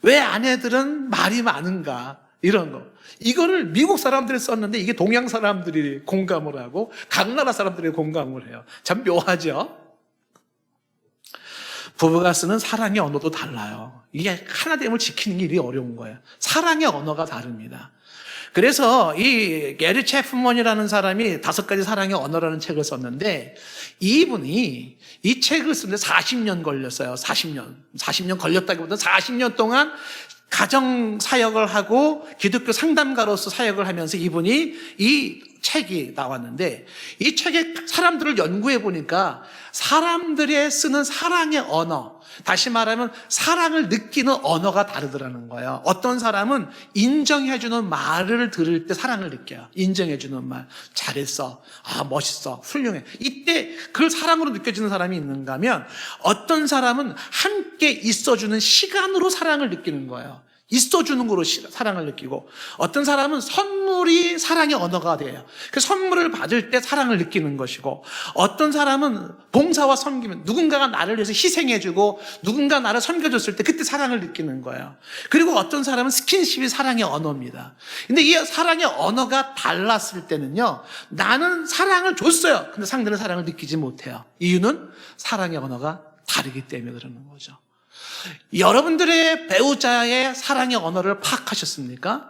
왜 아내들은 말이 많은가? 이런 거. 이거를 미국 사람들이 썼는데 이게 동양 사람들이 공감을 하고 각 나라 사람들이 공감을 해요. 참 묘하죠? 부부가 쓰는 사랑의 언어도 달라요. 이게 하나됨을 지키는 게 일이 어려운 거예요. 사랑의 언어가 다릅니다. 그래서 이 게리 체프먼이라는 사람이 5가지 사랑의 언어라는 책을 썼는데 이분이 이 책을 쓰는데 40년 걸렸어요. 40년 걸렸다기보다 40년 동안 가정 사역을 하고 기독교 상담가로서 사역을 하면서 이분이 이 책이 나왔는데 이 책에 사람들을 연구해 보니까 사람들이 쓰는 사랑의 언어, 다시 말하면 사랑을 느끼는 언어가 다르더라는 거예요. 어떤 사람은 인정해주는 말을 들을 때 사랑을 느껴요. 인정해주는 말, 잘했어, 멋있어, 훌륭해. 이때 그걸 사랑으로 느껴지는 사람이 있는가 하면 어떤 사람은 함께 있어주는 시간으로 사랑을 느끼는 거예요. 있어주는 거로 사랑을 느끼고 어떤 사람은 선물이 사랑의 언어가 돼요. 그 선물을 받을 때 사랑을 느끼는 것이고 어떤 사람은 봉사와 섬기면 누군가가 나를 위해서 희생해주고 누군가 나를 섬겨줬을 때 그때 사랑을 느끼는 거예요. 그리고 어떤 사람은 스킨십이 사랑의 언어입니다. 근데 이 사랑의 언어가 달랐을 때는요, 나는 사랑을 줬어요. 근데 상대는 사랑을 느끼지 못해요. 이유는 사랑의 언어가 다르기 때문에 그러는 거죠. 여러분들의 배우자의 사랑의 언어를 파악하셨습니까?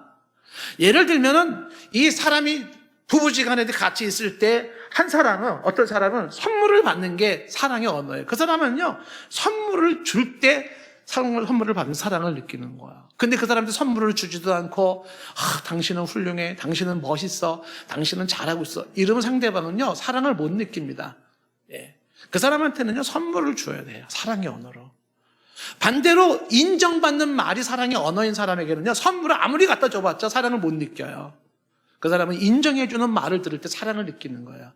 예를 들면은 이 사람이 부부지간에 같이 있을 때 한 사람은, 어떤 사람은 선물을 받는 게 사랑의 언어예요. 그 사람은요, 선물을 줄 때 선물을 받는 사랑을 느끼는 거야. 근데 그 사람한테 선물을 주지도 않고 당신은 훌륭해, 당신은 멋있어, 당신은 잘하고 있어 이러면 상대방은요 사랑을 못 느낍니다. 그 사람한테는요 선물을 줘야 돼요. 사랑의 언어로. 반대로 인정받는 말이 사랑의 언어인 사람에게는요 선물을 아무리 갖다 줘봤자 사랑을 못 느껴요. 그 사람은 인정해주는 말을 들을 때 사랑을 느끼는 거예요.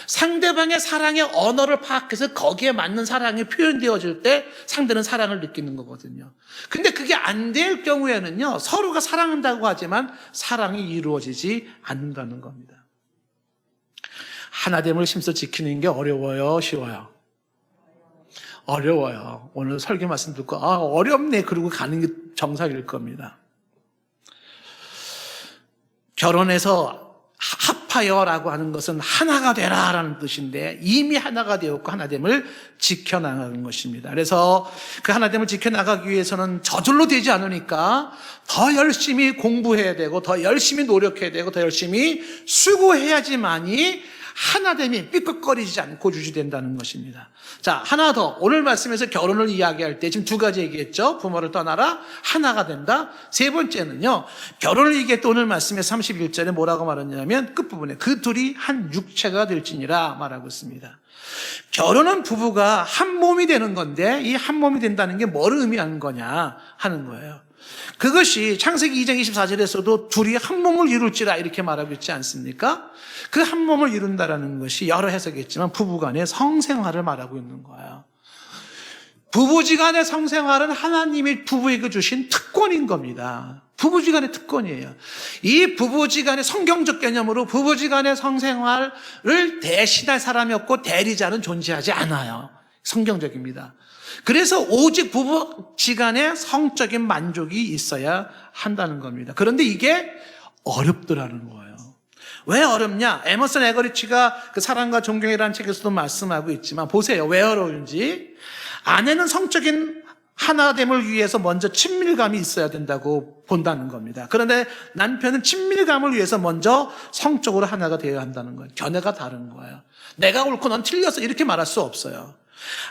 상대방의 사랑의 언어를 파악해서 거기에 맞는 사랑이 표현되어질 때 상대는 사랑을 느끼는 거거든요. 근데 그게 안 될 경우에는요 서로가 사랑한다고 하지만 사랑이 이루어지지 않는다는 겁니다. 하나됨을 힘써 지키는 게 어려워요, 쉬워요? 어려워요. 오늘 설교 말씀 듣고 어렵네 그러고 가는 게 정상일 겁니다. 결혼해서 합하여라고 하는 것은 하나가 되라라는 뜻인데 이미 하나가 되었고 하나됨을 지켜나가는 것입니다. 그래서 그 하나됨을 지켜나가기 위해서는 저절로 되지 않으니까 더 열심히 공부해야 되고 더 열심히 노력해야 되고 더 열심히 수고해야지만이 하나됨이 삐걱거리지 않고 유지된다는 것입니다. 자, 하나 더. 오늘 말씀에서 결혼을 이야기할 때 지금 2가지 얘기했죠. 부모를 떠나라, 하나가 된다. 3번째는요, 결혼을 얘기할 때 오늘 말씀에서 31절에 뭐라고 말했냐면 끝부분에 그 둘이 한 육체가 될지니라 말하고 있습니다. 결혼은 부부가 한 몸이 되는 건데 이 한 몸이 된다는 게 뭘 의미하는 거냐 하는 거예요. 그것이 창세기 2장 24절에서도 둘이 한 몸을 이룰지라 이렇게 말하고 있지 않습니까? 그 한 몸을 이룬다라는 것이 여러 해석이 있지만 부부간의 성생활을 말하고 있는 거예요. 부부지간의 성생활은 하나님이 부부에게 주신 특권인 겁니다. 부부지간의 특권이에요. 이 부부지간의 성경적 개념으로 부부지간의 성생활을 대신할 사람이 없고 대리자는 존재하지 않아요. 성경적입니다. 그래서 오직 부부지간의 성적인 만족이 있어야 한다는 겁니다. 그런데 이게 어렵더라는 거예요. 왜 어렵냐? 에머슨 에거리치가 그 사랑과 존경이라는 책에서도 말씀하고 있지만 보세요. 왜 어려운지. 아내는 성적인 하나됨을 위해서 먼저 친밀감이 있어야 된다고 본다는 겁니다. 그런데 남편은 친밀감을 위해서 먼저 성적으로 하나가 되어야 한다는 거예요. 견해가 다른 거예요. 내가 옳고 넌 틀렸어 이렇게 말할 수 없어요.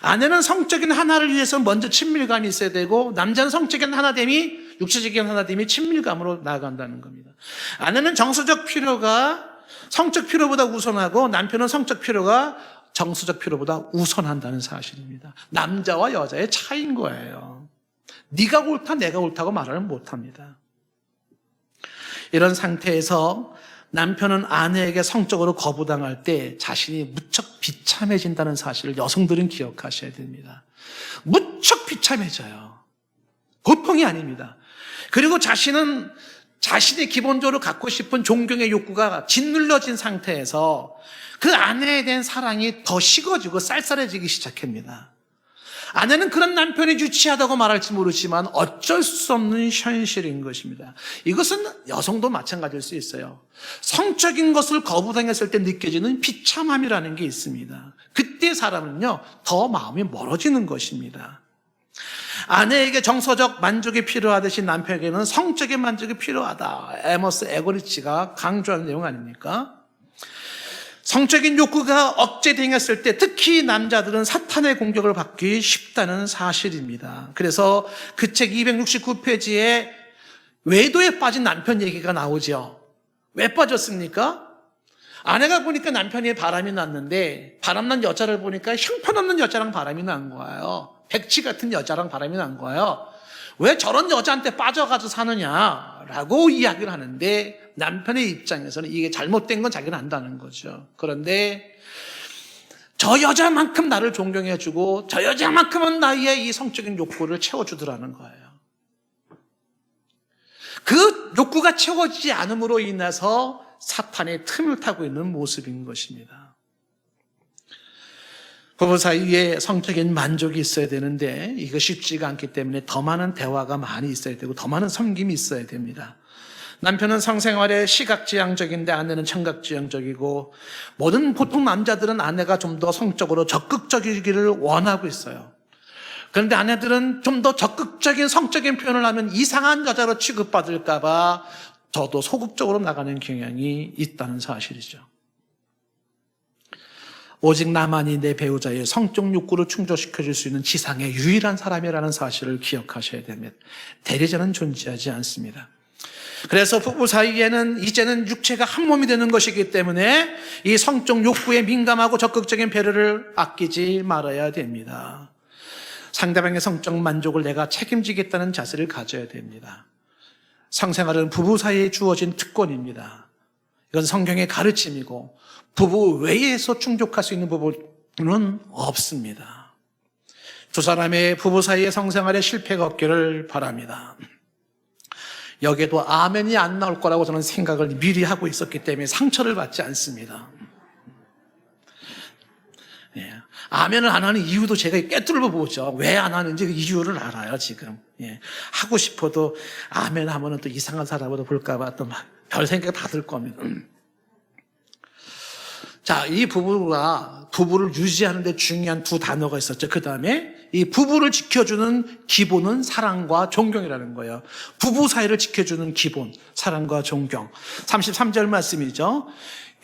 아내는 성적인 하나를 위해서 먼저 친밀감이 있어야 되고 남자는 성적인 하나됨이 육체적인 하나됨이 친밀감으로 나아간다는 겁니다. 아내는 정서적 필요가 성적 필요보다 우선하고 남편은 성적 필요가 정서적 필요보다 우선한다는 사실입니다. 남자와 여자의 차이인 거예요. 네가 옳다 내가 옳다고 말을 못합니다. 이런 상태에서 남편은 아내에게 성적으로 거부당할 때 자신이 무척 비참해진다는 사실을 여성들은 기억하셔야 됩니다. 무척 비참해져요. 보통이 아닙니다. 그리고 자신이 기본적으로 갖고 싶은 존경의 욕구가 짓눌러진 상태에서 그 아내에 대한 사랑이 더 식어지고 쌀쌀해지기 시작합니다. 아내는 그런 남편이 유치하다고 말할지 모르지만 어쩔 수 없는 현실인 것입니다. 이것은 여성도 마찬가지일 수 있어요. 성적인 것을 거부당했을 때 느껴지는 비참함이라는 게 있습니다. 그때 사람은요, 더 마음이 멀어지는 것입니다. 아내에게 정서적 만족이 필요하듯이 남편에게는 성적인 만족이 필요하다. 에머스 에거리치가 강조하는 내용 아닙니까? 성적인 욕구가 억제당했을 때 특히 남자들은 사탄의 공격을 받기 쉽다는 사실입니다. 그래서 그 책 269페이지에 외도에 빠진 남편 얘기가 나오죠. 왜 빠졌습니까? 아내가 보니까 남편이 바람이 났는데 바람난 여자를 보니까 형편없는 여자랑 바람이 난 거예요. 백치 같은 여자랑 바람이 난 거예요. 왜 저런 여자한테 빠져가지고 사느냐라고 이야기를 하는데 남편의 입장에서는 이게 잘못된 건 자기는 안다는 거죠. 그런데 저 여자만큼 나를 존경해주고 저 여자만큼은 나의 이 성적인 욕구를 채워주더라는 거예요. 그 욕구가 채워지지 않음으로 인해서 사탄의 틈을 타고 있는 모습인 것입니다. 부부 사이에 성적인 만족이 있어야 되는데 이거 쉽지가 않기 때문에 더 많은 대화가 많이 있어야 되고 더 많은 섬김이 있어야 됩니다. 남편은 성생활에 시각지향적인데 아내는 청각지향적이고 보통 남자들은 아내가 좀 더 성적으로 적극적이기를 원하고 있어요. 그런데 아내들은 좀 더 적극적인 성적인 표현을 하면 이상한 여자로 취급받을까 봐 저도 소극적으로 나가는 경향이 있다는 사실이죠. 오직 나만이 내 배우자의 성적 욕구를 충족시켜줄 수 있는 지상의 유일한 사람이라는 사실을 기억하셔야 됩니다. 대리자는 존재하지 않습니다. 그래서 부부 사이에는 이제는 육체가 한 몸이 되는 것이기 때문에 이 성적 욕구에 민감하고 적극적인 배려를 아끼지 말아야 됩니다. 상대방의 성적 만족을 내가 책임지겠다는 자세를 가져야 됩니다. 성생활은 부부 사이에 주어진 특권입니다. 이건 성경의 가르침이고 부부 외에서 충족할 수 있는 부분은 없습니다. 두 사람의 부부 사이의 성생활에 실패가 없기를 바랍니다. 여기에도 아멘이 안 나올 거라고 저는 생각을 미리 하고 있었기 때문에 상처를 받지 않습니다. 예. 아멘을 안 하는 이유도 제가 꿰뚫어 보죠. 왜 안 하는지 그 이유를 알아요, 지금. 예. 하고 싶어도 아멘 하면은 또 이상한 사람으로 볼까봐 또 막 별 생각 다 들 겁니다. 자, 이 부부를 유지하는 데 중요한 두 단어가 있었죠. 그 다음에 이 부부를 지켜주는 기본은 사랑과 존경이라는 거예요. 부부 사이를 지켜주는 기본, 사랑과 존경. 33절 말씀이죠.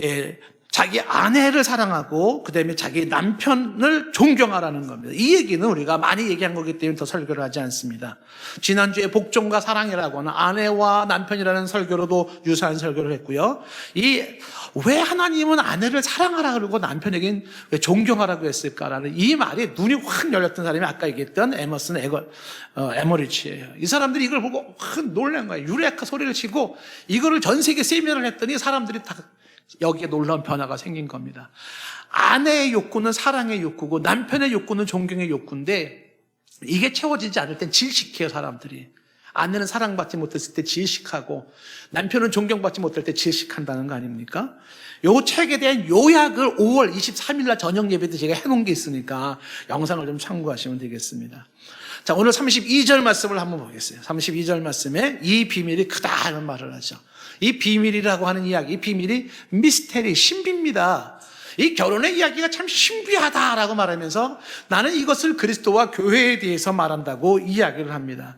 예, 자기 아내를 사랑하고 그 다음에 자기 남편을 존경하라는 겁니다. 이 얘기는 우리가 많이 얘기한 거기 때문에 더 설교를 하지 않습니다. 지난주에 복종과 사랑이라고 하는 아내와 남편이라는 설교로도 유사한 설교를 했고요. 왜 하나님은 아내를 사랑하라 그러고 남편에겐 왜 존경하라고 했을까라는 이 말에 눈이 확 열렸던 사람이 아까 얘기했던 에머슨 에머리치예요. 이 사람들이 이걸 보고 확 놀란 거예요. 유레카 소리를 치고 이거를 전 세계 세미나를 했더니 사람들이 다 여기에 놀라운 변화가 생긴 겁니다. 아내의 욕구는 사랑의 욕구고 남편의 욕구는 존경의 욕구인데 이게 채워지지 않을 땐 질식해요, 사람들이. 아내는 사랑받지 못했을 때 질식하고 남편은 존경받지 못할 때 질식한다는 거 아닙니까? 요 책에 대한 요약을 5월 23일 날 저녁 예배 때 제가 해놓은 게 있으니까 영상을 좀 참고하시면 되겠습니다. 자, 오늘 32절 말씀을 한번 보겠어요. 32절 말씀에 이 비밀이 크다는 말을 하죠. 이 비밀이라고 하는 이야기, 이 비밀이 미스테리, 신비입니다. 이 결혼의 이야기가 참 신비하다라고 말하면서 나는 이것을 그리스도와 교회에 대해서 말한다고 이야기를 합니다.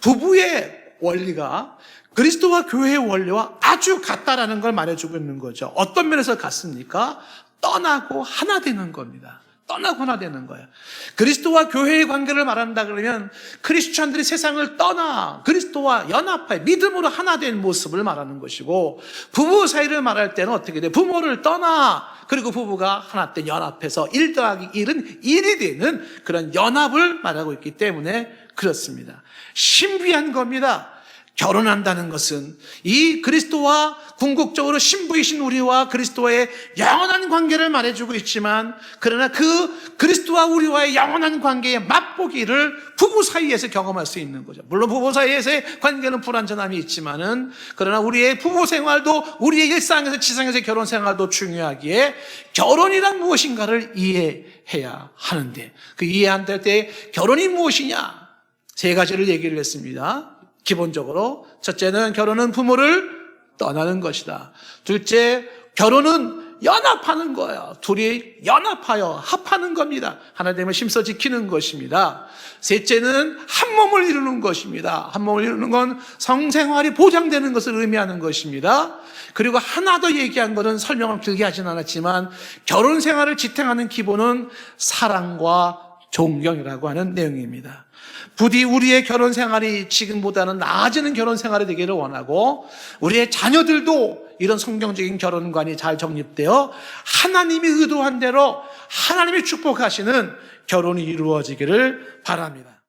부부의 원리가 그리스도와 교회의 원리와 아주 같다라는 걸 말해주고 있는 거죠. 어떤 면에서 같습니까? 떠나고 하나 되는 겁니다. 떠나고 하나 되는 거예요. 그리스도와 교회의 관계를 말한다 그러면 크리스찬들이 세상을 떠나 그리스도와 연합해 믿음으로 하나 된 모습을 말하는 것이고 부부 사이를 말할 때는 어떻게 돼? 부모를 떠나 그리고 부부가 하나 된 연합해서 1 더하기 1은 1이 되는 그런 연합을 말하고 있기 때문에 그렇습니다. 신비한 겁니다. 결혼한다는 것은 이 그리스도와 궁극적으로 신부이신 우리와 그리스도의 영원한 관계를 말해주고 있지만, 그러나 그 그리스도와 우리와의 영원한 관계의 맛보기를 부부 사이에서 경험할 수 있는 거죠. 물론 부부 사이에서의 관계는 불완전함이 있지만은, 그러나 우리의 부부 생활도, 우리의 일상에서, 지상에서의 결혼 생활도 중요하기에 결혼이란 무엇인가를 이해해야 하는데, 그 이해한다 할 때 결혼이 무엇이냐, 세 가지를 얘기를 했습니다. 기본적으로 첫째는 결혼은 부모를 떠나는 것이다. 둘째, 결혼은 연합하는 거예요. 둘이 연합하여 합하는 겁니다. 하나님을 심서 지키는 것입니다. 셋째는 한 몸을 이루는 것입니다. 한 몸을 이루는 건 성생활이 보장되는 것을 의미하는 것입니다. 그리고 하나 더 얘기한 것은 설명을 길게 하진 않았지만, 결혼 생활을 지탱하는 기본은 사랑과 존경이라고 하는 내용입니다. 부디 우리의 결혼 생활이 지금보다는 나아지는 결혼 생활이 되기를 원하고, 우리의 자녀들도 이런 성경적인 결혼관이 잘 정립되어 하나님이 의도한 대로 하나님이 축복하시는 결혼이 이루어지기를 바랍니다.